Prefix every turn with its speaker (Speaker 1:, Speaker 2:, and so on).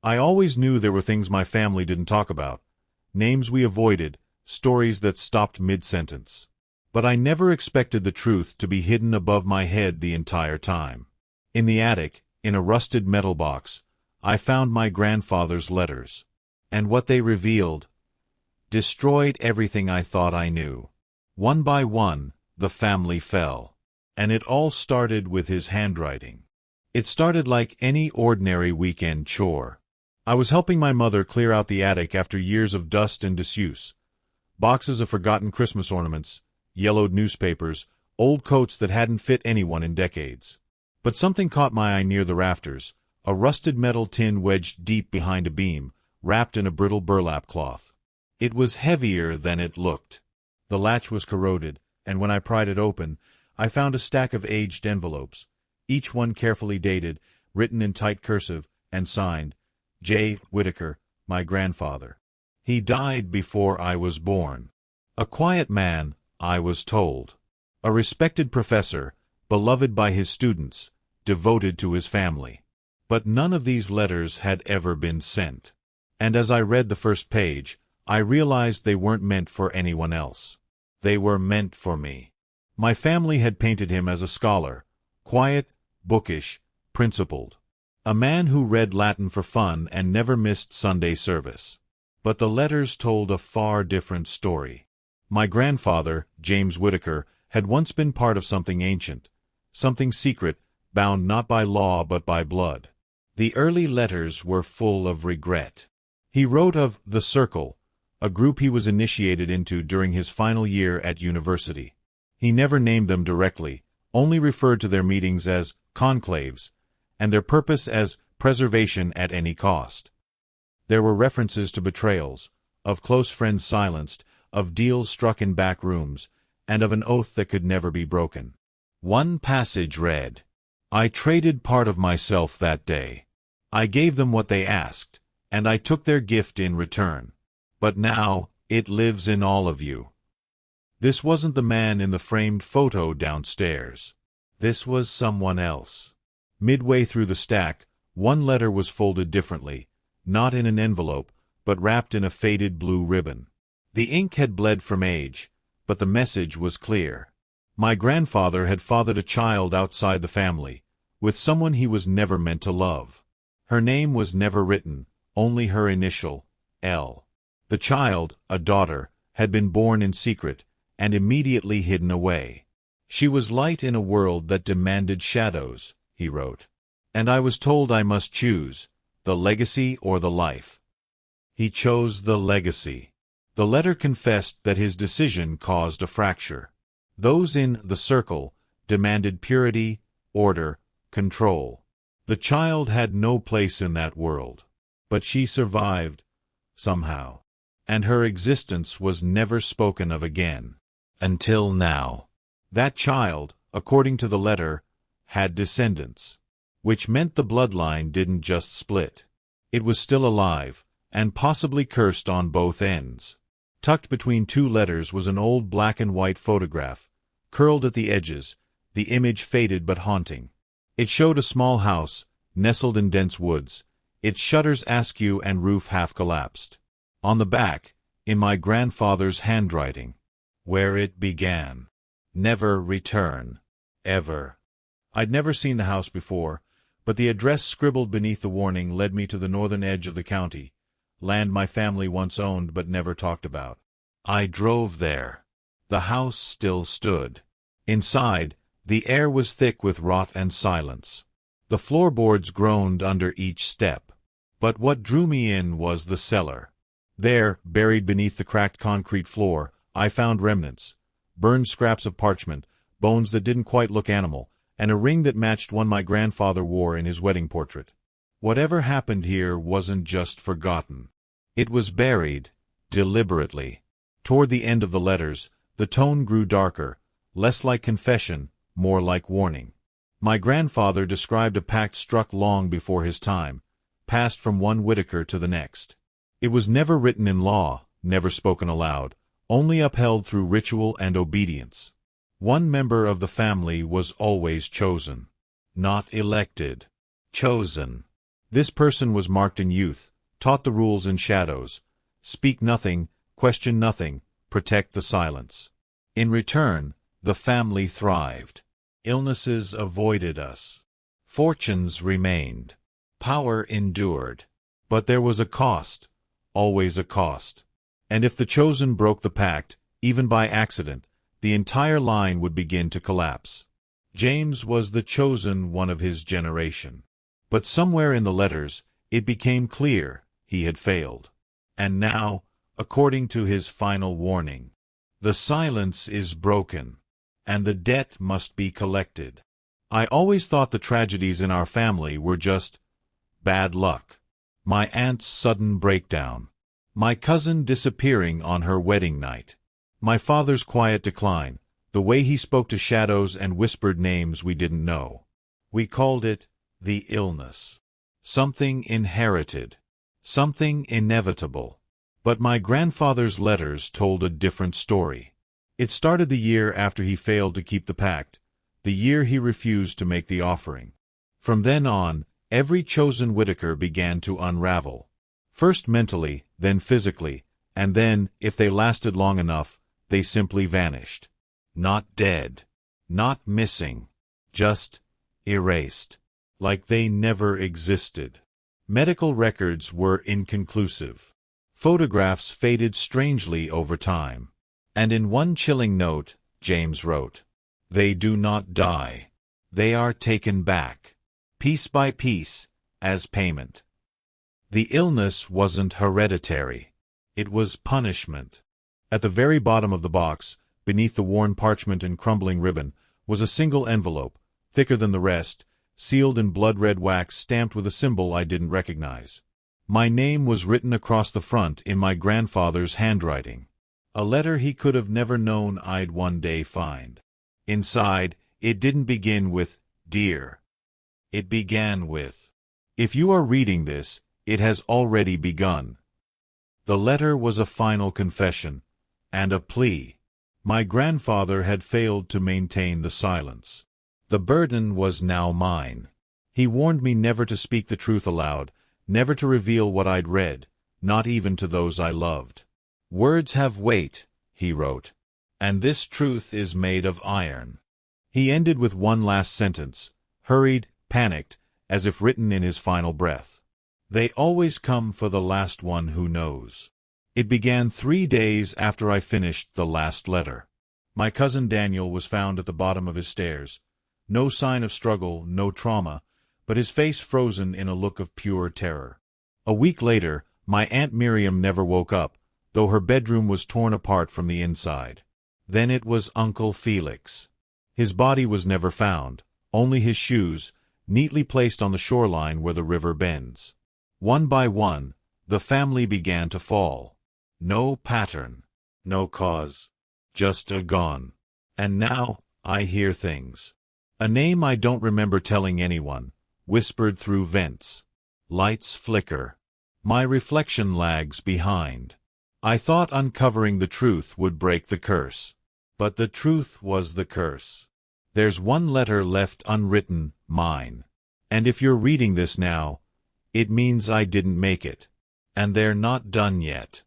Speaker 1: I always knew there were things my family didn't talk about, names we avoided, stories that stopped mid-sentence. But I never expected the truth to be hidden above my head the entire time. In the attic, in a rusted metal box, I found my grandfather's letters. And what they revealed destroyed everything I thought I knew. One by one, the family fell. And it all started with his handwriting. It started like any ordinary weekend chore. I was helping my mother clear out the attic after years of dust and disuse. Boxes of forgotten Christmas ornaments, yellowed newspapers, old coats that hadn't fit anyone in decades. But something caught my eye near the rafters, a rusted metal tin wedged deep behind a beam, wrapped in a brittle burlap cloth. It was heavier than it looked. The latch was corroded, and when I pried it open, I found a stack of aged envelopes, each one carefully dated, written in tight cursive, and signed, J. Whitaker, my grandfather. He died before I was born. A quiet man, I was told. A respected professor, beloved by his students, devoted to his family. But none of these letters had ever been sent. And as I read the first page, I realized they weren't meant for anyone else. They were meant for me. My family had painted him as a scholar, quiet, bookish, principled. A man who read Latin for fun and never missed Sunday service. But the letters told a far different story. My grandfather, James Whitaker, had once been part of something ancient, something secret, bound not by law but by blood. The early letters were full of regret. He wrote of the Circle, a group he was initiated into during his final year at university. He never named them directly, only referred to their meetings as conclaves, and their purpose as preservation at any cost. There were references to betrayals, of close friends silenced, of deals struck in back rooms, and of an oath that could never be broken. One passage read, I traded part of myself that day. I gave them what they asked, and I took their gift in return. But now, it lives in all of you. This wasn't the man in the framed photo downstairs. This was someone else. Midway through the stack, one letter was folded differently, not in an envelope, but wrapped in a faded blue ribbon. The ink had bled from age, but the message was clear. My grandfather had fathered a child outside the family, with someone he was never meant to love. Her name was never written, only her initial, L. The child, a daughter, had been born in secret, and immediately hidden away. She was light in a world that demanded shadows, he wrote. And I was told I must choose, the legacy or the life. He chose the legacy. The letter confessed that his decision caused a fracture. Those in the Circle demanded purity, order, control. The child had no place in that world. But she survived, somehow. And her existence was never spoken of again. Until now. That child, according to the letter, had descendants. Which meant the bloodline didn't just split. It was still alive, and possibly cursed on both ends. Tucked between two letters was an old black-and-white photograph, curled at the edges, the image faded but haunting. It showed a small house, nestled in dense woods, its shutters askew and roof half-collapsed. On the back, in my grandfather's handwriting, where it began. Never return. Ever. I'd never seen the house before, but the address scribbled beneath the warning led me to the northern edge of the county, land my family once owned but never talked about. I drove there. The house still stood. Inside, the air was thick with rot and silence. The floorboards groaned under each step. But what drew me in was the cellar. There, buried beneath the cracked concrete floor, I found remnants, burned scraps of parchment, bones that didn't quite look animal, and a ring that matched one my grandfather wore in his wedding portrait. Whatever happened here wasn't just forgotten. It was buried, deliberately. Toward the end of the letters, the tone grew darker, less like confession, more like warning. My grandfather described a pact struck long before his time, passed from one Whitaker to the next. It was never written in law, never spoken aloud, only upheld through ritual and obedience. One member of the family was always chosen. Not elected. Chosen. This person was marked in youth, taught the rules in shadows. Speak nothing, question nothing, protect the silence. In return, the family thrived. Illnesses avoided us. Fortunes remained. Power endured. But there was a cost, always a cost. And if the chosen broke the pact, even by accident, the entire line would begin to collapse. James was the chosen one of his generation. But somewhere in the letters, it became clear he had failed. And now, according to his final warning, the silence is broken, and the debt must be collected. I always thought the tragedies in our family were just bad luck. My aunt's sudden breakdown. My cousin disappearing on her wedding night. My father's quiet decline, the way he spoke to shadows and whispered names we didn't know. We called it the illness. Something inherited. Something inevitable. But my grandfather's letters told a different story. It started the year after he failed to keep the pact, the year he refused to make the offering. From then on, every chosen Whitaker began to unravel. First mentally, then physically, and then, if they lasted long enough, they simply vanished. Not dead. Not missing. Just erased. Like they never existed. Medical records were inconclusive. Photographs faded strangely over time. And in one chilling note, James wrote, "They do not die. They are taken back, piece by piece, as payment." The illness wasn't hereditary. It was punishment. At the very bottom of the box, beneath the worn parchment and crumbling ribbon, was a single envelope, thicker than the rest, sealed in blood-red wax stamped with a symbol I didn't recognize. My name was written across the front in my grandfather's handwriting. A letter he could have never known I'd one day find. Inside, it didn't begin with, "Dear." It began with, "If you are reading this, it has already begun." The letter was a final confession, and a plea. My grandfather had failed to maintain the silence. The burden was now mine. He warned me never to speak the truth aloud, never to reveal what I'd read, not even to those I loved. "Words have weight," he wrote, "and this truth is made of iron." He ended with one last sentence, hurried, panicked, as if written in his final breath. "They always come for the last one who knows." It began 3 days after I finished the last letter. My cousin Daniel was found at the bottom of his stairs. No sign of struggle, no trauma, but his face frozen in a look of pure terror. A week later, my Aunt Miriam never woke up, though her bedroom was torn apart from the inside. Then it was Uncle Felix. His body was never found, only his shoes, neatly placed on the shoreline where the river bends. One by one, the family began to fall. No pattern, no cause, just a gone. And now, I hear things. A name I don't remember telling anyone, whispered through vents. Lights flicker. My reflection lags behind. I thought uncovering the truth would break the curse. But the truth was the curse. There's one letter left unwritten, mine. And if you're reading this now, it means I didn't make it. And they're not done yet.